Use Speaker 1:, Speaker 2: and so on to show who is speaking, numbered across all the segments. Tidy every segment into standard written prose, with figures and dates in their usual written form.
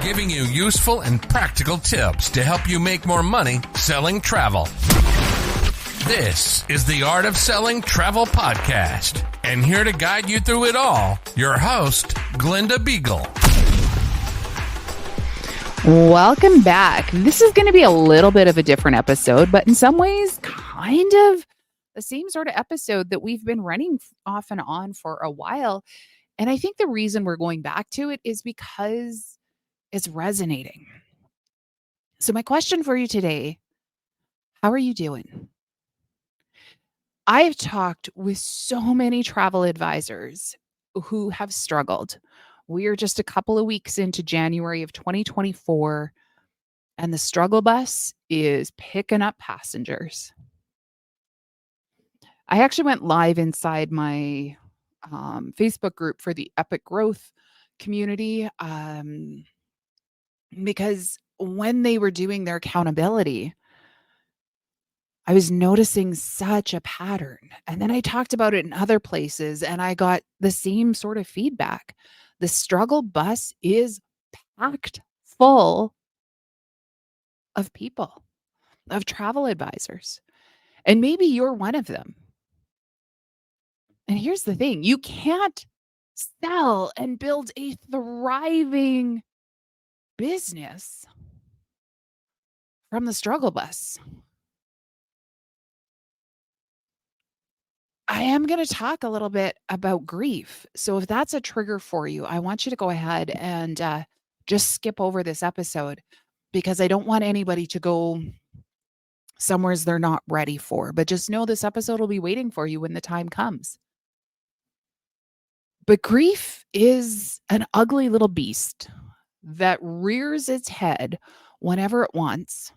Speaker 1: giving you useful and practical tips to help you make more money selling travel. This is the Art of Selling Travel Podcast, and here to guide you through it all, your host, Glenda Beagle.
Speaker 2: Welcome back. This is going to be a little bit of a different episode, but in some ways, kind of the same sort of episode that we've been running off and on for a while. And I think the reason we're going back to it is because it's resonating. So my question for you today, how are you doing? I've talked with so many travel advisors who have struggled. We are just a couple of weeks into January of 2024, and the struggle bus is picking up passengers. I actually went live inside my Facebook group for the Epic Growth community because when they were doing their accountability, I was noticing such a pattern. And then I talked about it in other places and I got the same sort of feedback. The struggle bus is packed full of people, of travel advisors. And maybe you're one of them. And here's the thing, you can't sell and build a thriving business from the struggle bus. I am going to talk a little bit about grief. So if that's a trigger for you, I want you to go ahead and just skip over this episode because I don't want anybody to go somewhere they're not ready for. But just know this episode will be waiting for you when the time comes. But grief is an ugly little beast that rears its head whenever it wants.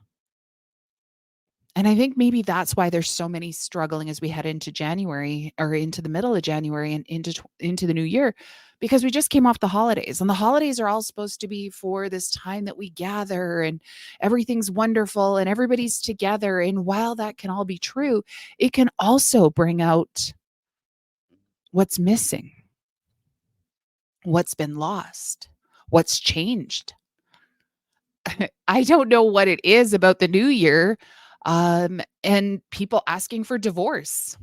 Speaker 2: And I think maybe that's why there's so many struggling as we head into January or into the middle of January and into the new year, because we just came off the holidays, and the holidays are all supposed to be for this time that we gather and everything's wonderful and everybody's together. And while that can all be true, it can also bring out what's missing, what's been lost, what's changed. I don't know what it is about the new year. And people asking for divorce.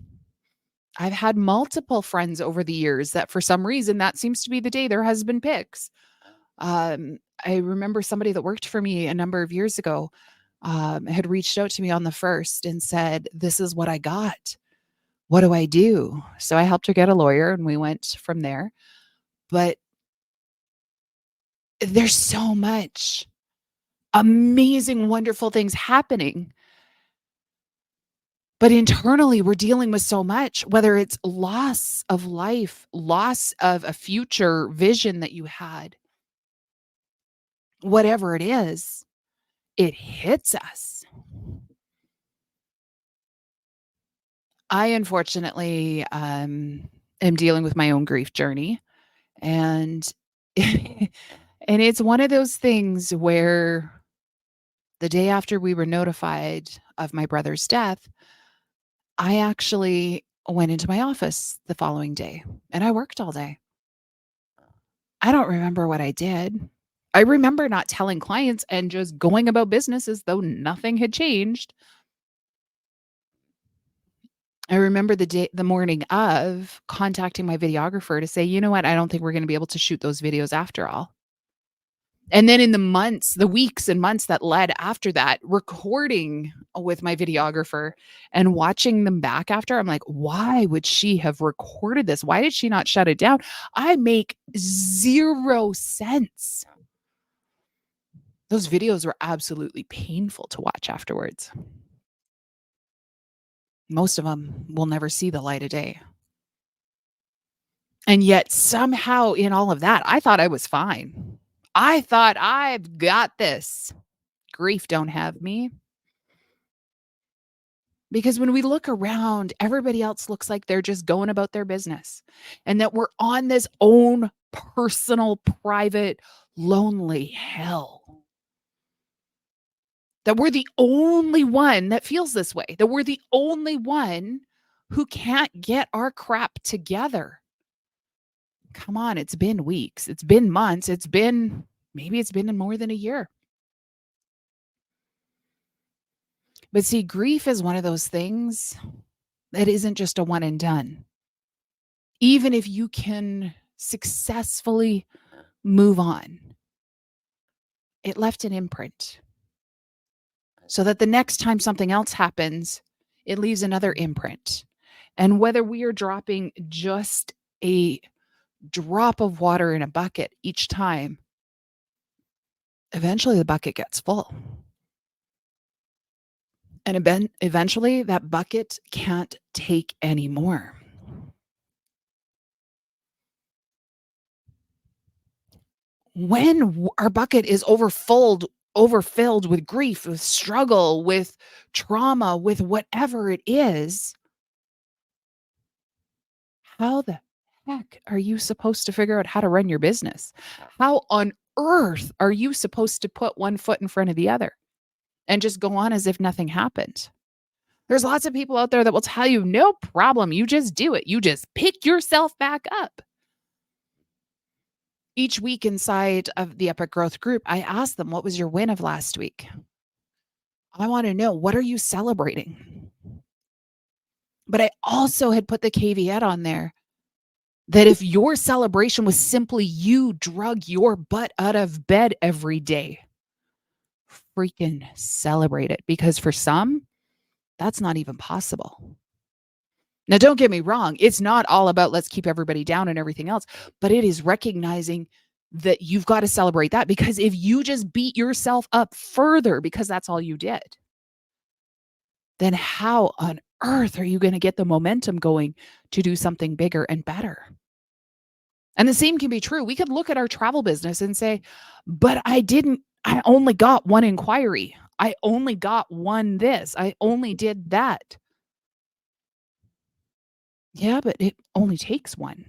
Speaker 2: I've had multiple friends over the years that for some reason that seems to be the day their husband picks. I remember somebody that worked for me a number of years ago had reached out to me on the 1st and said, "This is what I got. What do I do?" So I helped her get a lawyer and we went from there. But there's so much amazing, wonderful things happening. But internally, we're dealing with so much, whether it's loss of life, loss of a future vision that you had, whatever it is, it hits us. I, unfortunately, am dealing with my own grief journey. And, and it's one of those things where the day after we were notified of my brother's death, I actually went into my office the following day and I worked all day. I don't remember what I did. I remember not telling clients and just going about business as though nothing had changed. I remember the morning of contacting my videographer to say, you know what, I don't think we're going to be able to shoot those videos after all. And then in the weeks and months that led after that, recording with my videographer and watching them back after, I'm like, why would she have recorded this? Why did she not shut it down? I make 0 sense. Those videos were absolutely painful to watch afterwards. Most of them will never see the light of day. And yet somehow in all of that, I thought I was fine. I thought I've got this. Grief don't have me. Because when we look around, everybody else looks like they're just going about their business and that we're on this own personal, private, lonely hell. That we're the only one that feels this way. That we're the only one who can't get our crap together. Come on, it's been weeks. It's been months. It's been Maybe it's been in more than a year. But see, grief is one of those things that isn't just a one and done. Even if you can successfully move on, it left an imprint so that the next time something else happens, it leaves another imprint. And whether we are dropping just a drop of water in a bucket each time, eventually the bucket gets full. And eventually that bucket can't take any more. When our bucket is overfilled with grief, with struggle, with trauma, with whatever it is, how the heck are you supposed to figure out how to run your business? How on earth are you supposed to put one foot in front of the other and just go on as if nothing happened? There's lots of people out there that will tell you, no problem, you just do it. You just pick yourself back up. Each week inside of the Epic Growth Group, I ask them, what was your win of last week? I want to know, what are you celebrating? But I also had put the caveat on there that if your celebration was simply you drug your butt out of bed every day, freaking celebrate it. Because for some, that's not even possible. Now, don't get me wrong. It's not all about let's keep everybody down and everything else, but it is recognizing that you've got to celebrate that, because if you just beat yourself up further because that's all you did, then how on earth are you going to get the momentum going to do something bigger and better? And the same can be true. We could look at our travel business and say, but I only got one inquiry. I only got one this. I only did that. Yeah, but it only takes one.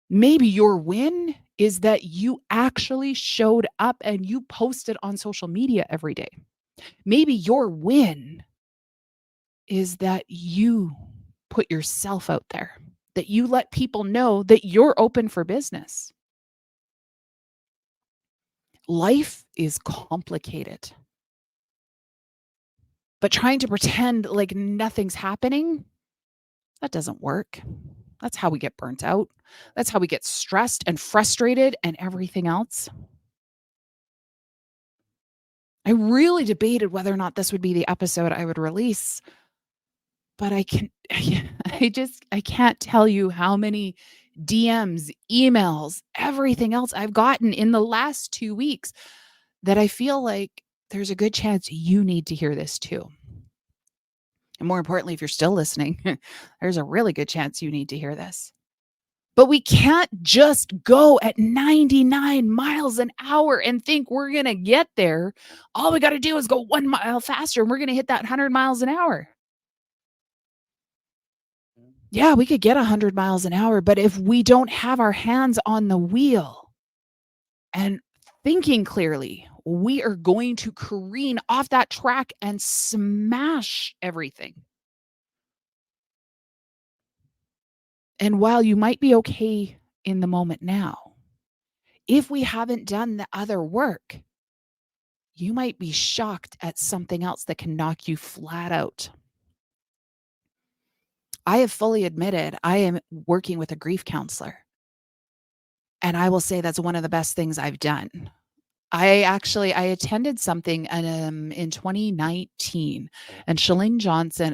Speaker 2: Maybe your win is that you actually showed up and you posted on social media every day. Maybe your win is that you put yourself out there, that you let people know that you're open for business. Life is complicated. But trying to pretend like nothing's happening, that doesn't work. That's how we get burnt out. That's how we get stressed and frustrated and everything else. I really debated whether or not this would be the episode I would release, but I can't tell you how many DMs, emails, everything else I've gotten in the last 2 weeks that I feel like there's a good chance you need to hear this too. And more importantly, if you're still listening, there's a really good chance you need to hear this. But we can't just go at 99 miles an hour and think we're going to get there. All we got to do is go 1 mile faster and we're going to hit that 100 miles an hour. Yeah, we could get 100 miles an hour, but if we don't have our hands on the wheel and thinking clearly, we are going to careen off that track and smash everything. And while you might be okay in the moment now, if we haven't done the other work, you might be shocked at something else that can knock you flat out. I have fully admitted I am working with a grief counselor. And I will say that's one of the best things I've done. I attended something in 2019, and Shalene Johnson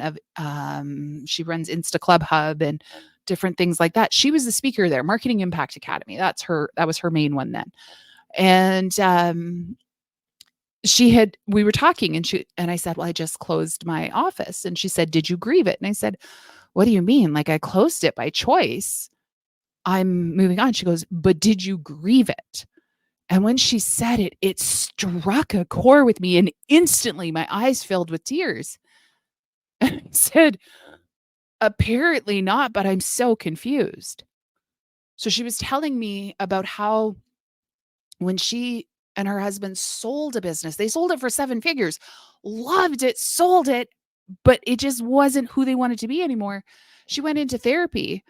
Speaker 2: she runs Insta Club Hub and different things like that. She was the speaker there, Marketing Impact Academy. That was her main one then. And we were talking and I said, well, I just closed my office. And she said, did you grieve it? And I said, what do you mean? Like, I closed it by choice. I'm moving on. She goes, but did you grieve it? And when she said it, it struck a chord with me, and instantly my eyes filled with tears. And I said, apparently not, but I'm so confused. So she was telling me about how when she and her husband sold a business, they sold it for 7 figures, loved it, sold it, but it just wasn't who they wanted to be anymore. She went into therapy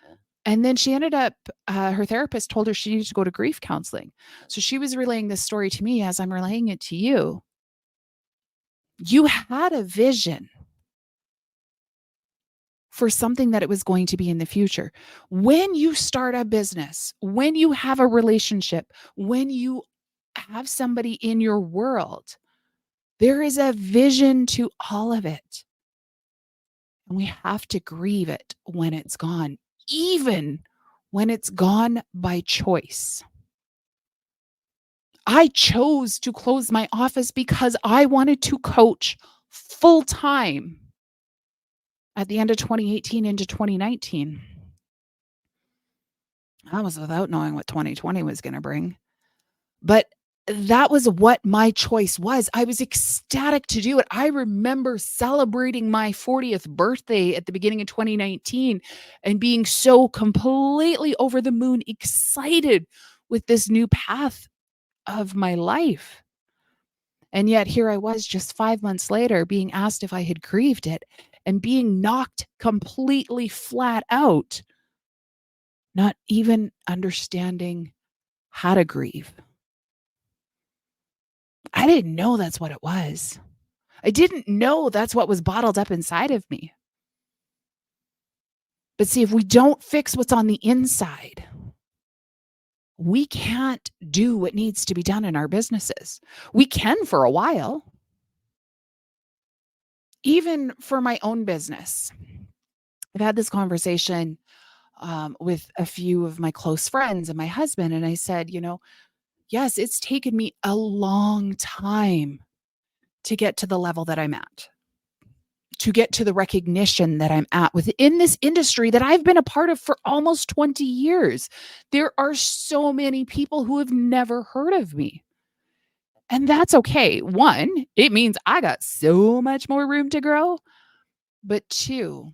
Speaker 2: And then she ended up, her therapist told her she needed to go to grief counseling. So she was relaying this story to me as I'm relaying it to you. You had a vision for something that it was going to be in the future. When you start a business, when you have a relationship, when you have somebody in your world, there is a vision to all of it. And we have to grieve it when it's gone, even when it's gone by choice. I chose to close my office because I wanted to coach full time at the end of 2018 into 2019. That was without knowing what 2020 was going to bring. But that was what my choice was. I was ecstatic to do it. I remember celebrating my 40th birthday at the beginning of 2019 and being so completely over the moon excited with this new path of my life. And yet here I was just 5 months later being asked if I had grieved it and being knocked completely flat out, not even understanding how to grieve. I didn't know that's what it was. I didn't know that's what was bottled up inside of me. But see, if we don't fix what's on the inside, we can't do what needs to be done in our businesses. We can for a while. Even for my own business, I've had this conversation with a few of my close friends and my husband, and I said, yes, it's taken me a long time to get to the level that I'm at, to get to the recognition that I'm at within this industry that I've been a part of for almost 20 years. There are so many people who have never heard of me. And that's okay. One, it means I got so much more room to grow. But two,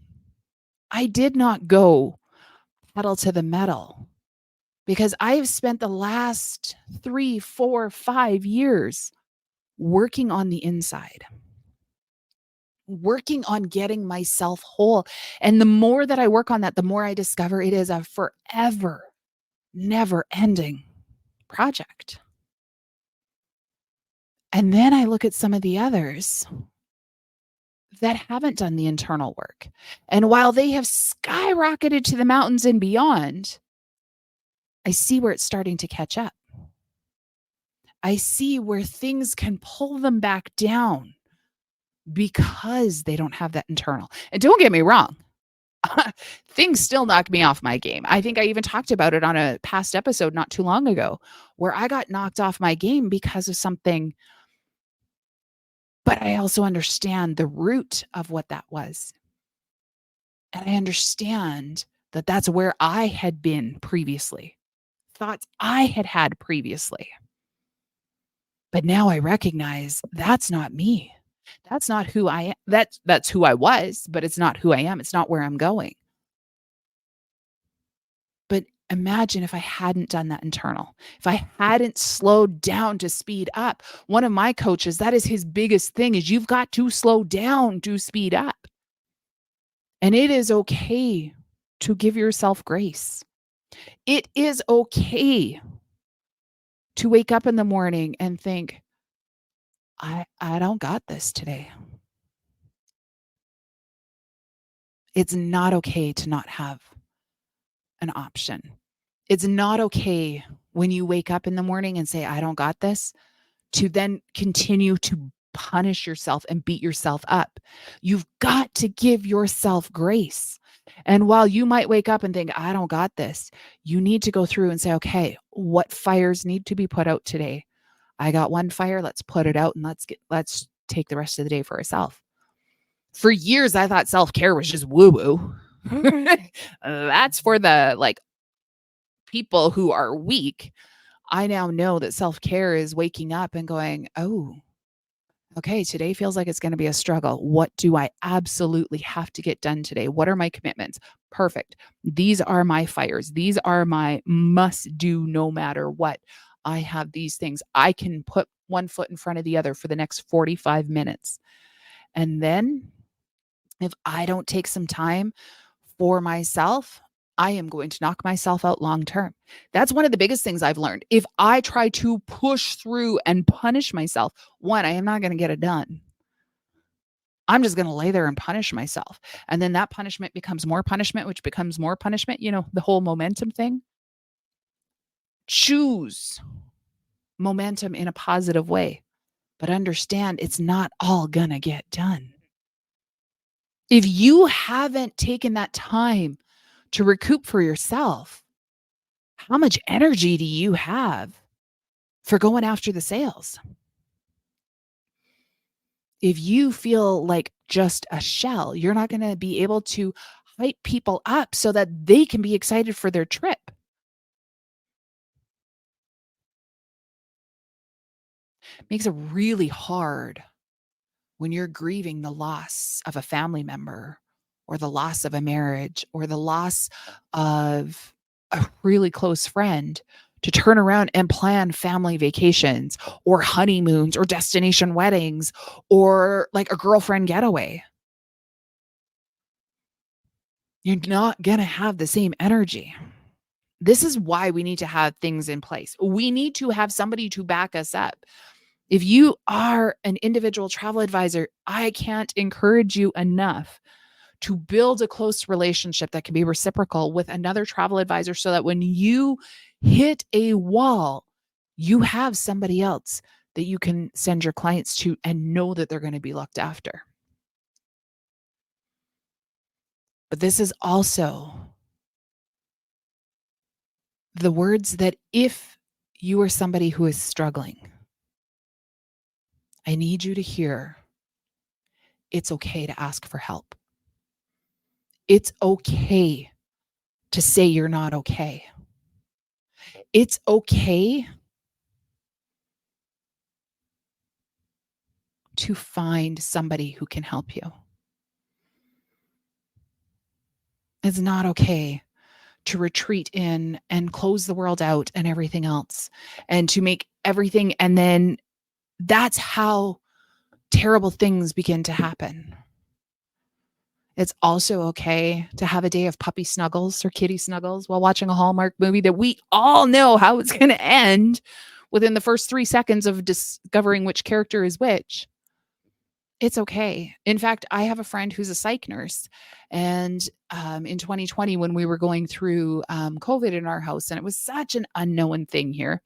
Speaker 2: I did not go pedal to the metal because I've spent the last 3, 4, 5 years working on the inside, working on getting myself whole. And the more that I work on that, the more I discover it is a forever, never ending project. And then I look at some of the others that haven't done the internal work. And while they have skyrocketed to the mountains and beyond, I see where it's starting to catch up. I see where things can pull them back down because they don't have that internal. And don't get me wrong, things still knock me off my game. I think I even talked about it on a past episode not too long ago, where I got knocked off my game because of something. But I also understand the root of what that was. And I understand that that's where I had been previously, thoughts I had had previously. But now I recognize that's not me. That's not who I am. That's who I was, but it's not who I am. It's not where I'm going. But imagine if I hadn't done that internal, if I hadn't slowed down to speed up. One of my coaches, that is his biggest thing, is you've got to slow down to speed up. And it is okay to give yourself grace. It is okay to wake up in the morning and think, I don't got this today. It's not okay to not have an option. It's not okay when you wake up in the morning and say, I don't got this, to then continue to punish yourself and beat yourself up. You've got to give yourself grace. And while you might wake up and think, I don't got this, you need to go through and say, okay, what fires need to be put out today? I got one fire, let's put it out and let's take the rest of the day for ourselves. For years, I thought self-care was just woo-woo. That's for the people who are weak. I now know that self-care is waking up and going, oh, okay, today feels like it's going to be a struggle. What do I absolutely have to get done today? What are my commitments? Perfect. These are my fires. These are my must do no matter what. I have these things. I can put one foot in front of the other for the next 45 minutes. And then if I don't take some time for myself, I am going to knock myself out long term. That's one of the biggest things I've learned. If I try to push through and punish myself, one, I am not going to get it done. I'm just going to lay there and punish myself. And then that punishment becomes more punishment, which becomes more punishment. You know, the whole momentum thing. Choose momentum in a positive way, but understand it's not all going to get done. If you haven't taken that time to recoup for yourself, how much energy do you have for going after the sales? If you feel like just a shell, you're not going to be able to hype people up so that they can be excited for their trip. Makes it really hard when you're grieving the loss of a family member or the loss of a marriage or the loss of a really close friend to turn around and plan family vacations or honeymoons or destination weddings or like a girlfriend getaway. You're not going to have the same energy. This is why we need to have things in place. We need to have somebody to back us up. If you are an individual travel advisor, I can't encourage you enough to build a close relationship that can be reciprocal with another travel advisor so that when you hit a wall, you have somebody else that you can send your clients to and know that they're going to be looked after. But this is also the words that if you are somebody who is struggling, I need you to hear it's okay to ask for help. It's okay to say you're not okay. It's okay to find somebody who can help you. It's not okay to retreat in and close the world out and everything else and to make everything. And then that's how terrible things begin to happen. It's also okay to have a day of puppy snuggles or kitty snuggles while watching a Hallmark movie that we all know how it's going to end within the first 3 seconds of discovering which character is which. It's okay. In fact, I have a friend who's a psych nurse. And in 2020, when we were going through COVID in our house, and it was such an unknown thing here,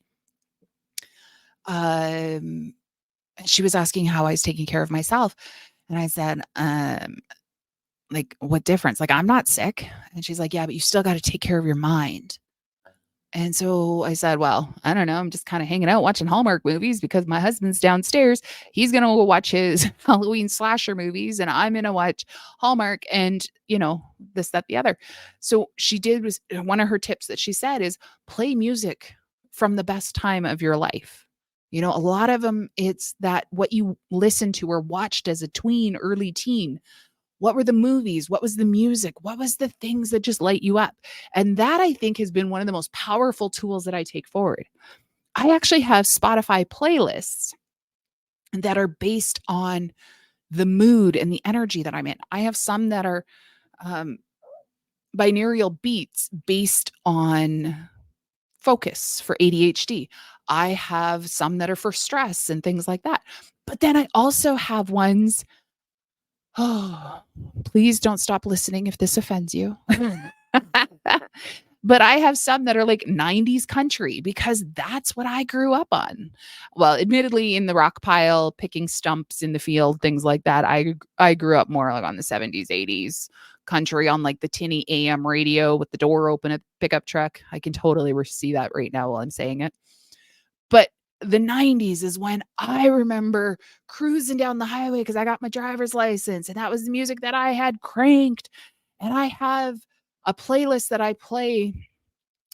Speaker 2: she was asking how I was taking care of myself. And I said, like, what difference? Like, I'm not sick. And she's like, yeah, but you still got to take care of your mind. And so I said, well, I don't know. I'm just kind of hanging out watching Hallmark movies because my husband's downstairs. He's going to watch his Halloween slasher movies and I'm going to watch Hallmark and, you know, this, that, the other. So she did was one of her tips that she said is play music from the best time of your life. You know, a lot of them, it's that what you listened to or watched as a tween, early teen. What were the movies? What was the music? What was the things that just light you up? And that I think has been one of the most powerful tools that I take forward. I actually have Spotify playlists that are based on the mood and the energy that I'm in. I have some that are binaural beats based on focus for ADHD. I have some that are for stress and things like that. But then I also have ones. Oh, please don't stop listening if this offends you. But I have some that are like 90s country because that's what I grew up on. Well, admittedly, in the rock pile, picking stumps in the field, things like that. I grew up more like on the 70s, 80s country on like the tinny AM radio with the door open at the pickup truck. I can totally see that right now while I'm saying it. But the 90s is when I remember cruising down the highway because I got my driver's license and that was the music that I had cranked. And I have a playlist that I play,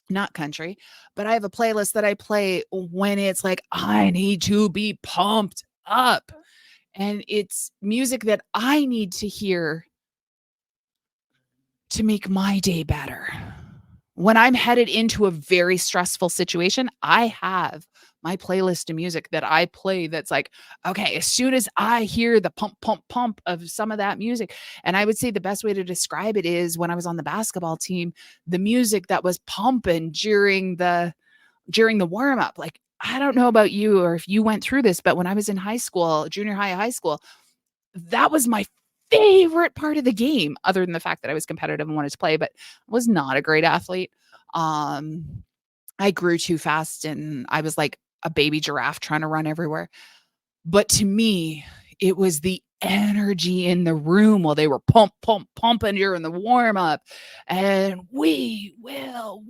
Speaker 2: not country, but I have a playlist that I play when it's like, I need to be pumped up. And it's music that I need to hear to make my day better. When I'm headed into a very stressful situation, I have my playlist of music that I play that's like, okay, as soon as I hear the pump, pump, pump of some of that music, and I would say the best way to describe it is when I was on the basketball team, the music that was pumping during the warm up. Like, I don't know about you or if you went through this, but when I was in high school, junior high, high school, that was my favorite part of the game, other than the fact that I was competitive and wanted to play, but was not a great athlete. I grew too fast and I was like a baby giraffe trying to run everywhere. But to me, it was the energy in the room while they were pumping during the warm up. And we will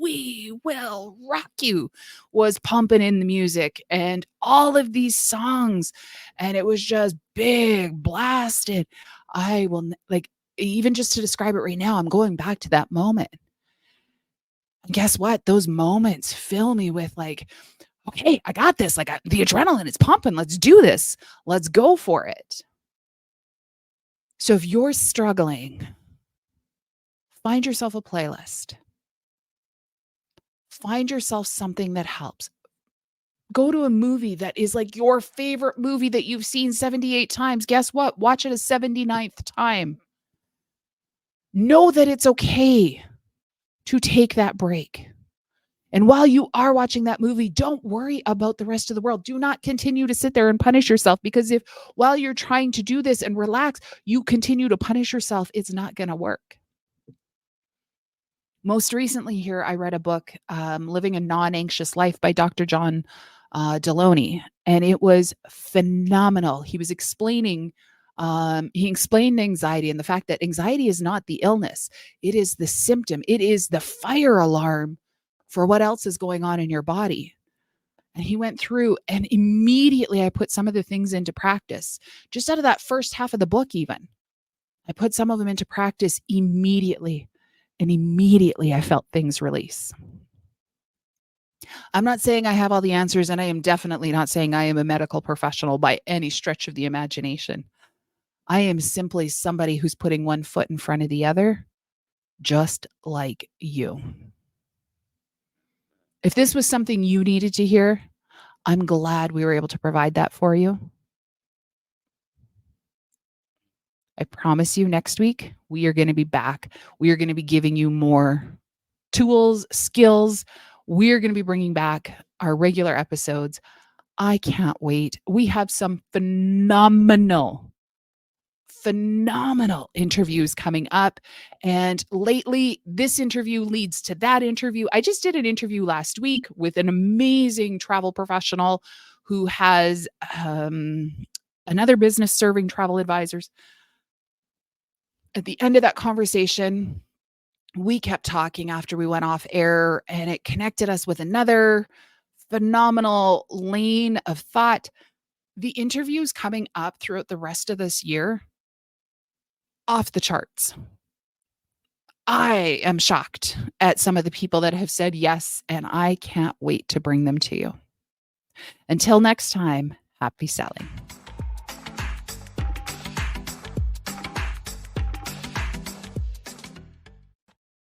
Speaker 2: rock you was pumping in the music and all of these songs. And it was just big blasted. I will like, even just to describe it right now, I'm going back to that moment. And guess what? Those moments fill me with like, okay, I got this. Like the adrenaline is pumping. Let's do this. Let's go for it. So if you're struggling, find yourself a playlist. Find yourself something that helps. Go to a movie that is like your favorite movie that you've seen 78 times. Guess what? Watch it a 79th time. Know that it's okay to take that break. And while you are watching that movie, don't worry about the rest of the world. Do not continue to sit there and punish yourself, because if while you're trying to do this and relax, you continue to punish yourself, it's not going to work. Most recently here, I read a book, Living a Non-Anxious Life by Dr. John Deloney, and it was phenomenal. He was explaining, he explained anxiety and the fact that anxiety is not the illness. It is the symptom. It is the fire alarm for what else is going on in your body. And he went through, and immediately I put some of the things into practice. Just out of that first half of the book, even, I put some of them into practice immediately. And immediately I felt things release. I'm not saying I have all the answers, and I am definitely not saying I am a medical professional by any stretch of the imagination. I am simply somebody who's putting one foot in front of the other, just like you. If this was something you needed to hear, I'm glad we were able to provide that for you. I promise you next week, we are going to be back. We are going to be giving you more tools, skills. We are going to be bringing back our regular episodes. I can't wait. We have some phenomenal interviews coming up. And lately, this interview leads to that interview. I just did an interview last week with an amazing travel professional who has another business serving travel advisors. At the end of that conversation, we kept talking after we went off air, and it connected us with another phenomenal lane of thought. The interviews coming up throughout the rest of this year, off the charts. I am shocked at some of the people that have said yes, and I can't wait to bring them to you. Until next time, happy selling.